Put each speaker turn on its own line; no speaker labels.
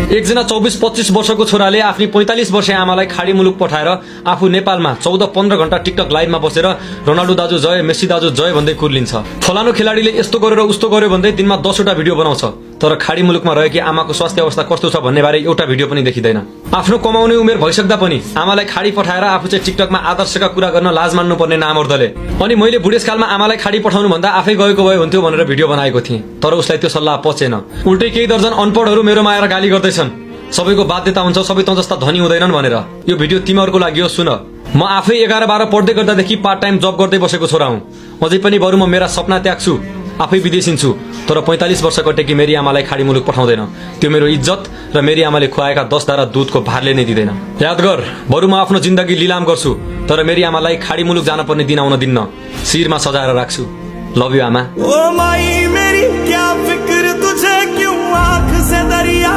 एकजना 24-25 वर्षको छोराले आफ्नी 45 वर्षीय आमालाई खाडी मुलुक पठाएर आफू नेपालमा 14-15 घण्टा टिकटक लाइभमा बसेर रोनाल्डो दाजु जय, मेसी दाजु जय भन्दै कुर्लिन्छ। फलानु खेलाडीले यस्तो गरेर उस्तो गर्यो भन्दै दिनमा 10 वटा भिडियो बनाउँछ, तर खाडी मुलुकमा रहेकी आमाको स्वास्थ्य अवस्था कस्तो छ भन्ने बारे एउटा भिडियो पनि देखिँदैन। आफ्नो कमाउने उमेर भइसक्दा पनि आमालाई खाडी पठाएर आफू चाहिँ टिकटकमा आदर्शका कुरा गर्न लाज मान्नु पर्ने नामर्दले। अनि मैले बुढेसकालमा आमालाई खाडी पठाउनु भन्दा आफै गएको भए हुन्थ्यो भनेर भिडियो बनाएको थिएँ, तर उसलाई त्यो सल्लाह पचेन। उल्टै केही दर्जन अनपढहरू मेरोमा आएर गाली गर्दैछन्, सबैको बाध्यता हुन्छ सबै त जस्ता धनी हुँदैनन् भनेर। यो भिडियो तिमीहरूको लागि हो, सुन। म आफै 11-12 पढ्दै गर्दादेखि पार्ट टाइम जब गर्दै बसेको छोरा हुँ। अझै पनि बरु म मेरा सपना त्याग्छु, आफै विदेशिन्छु, तर 45 वर्षको टेकी मेरी आमालाई खाडी मुलुक पठाउँदैन। त्यो मेरो इज्जत र मेरी आमाले खुवाएका 10 धारा दुधको भारले नै दिँदैन। याद गर, बरु म आफ्नो जिन्दगी लिलाम गर्छु, तर मेरी आमालाई खाडी मुलुक जान पर्ने दिन आउन दिन्न। शिरमा सजाएर राख्छु। लभ यु आमा।
ओ माई मेरी क्या फिक्र तुझे क्यों आंख से दरिया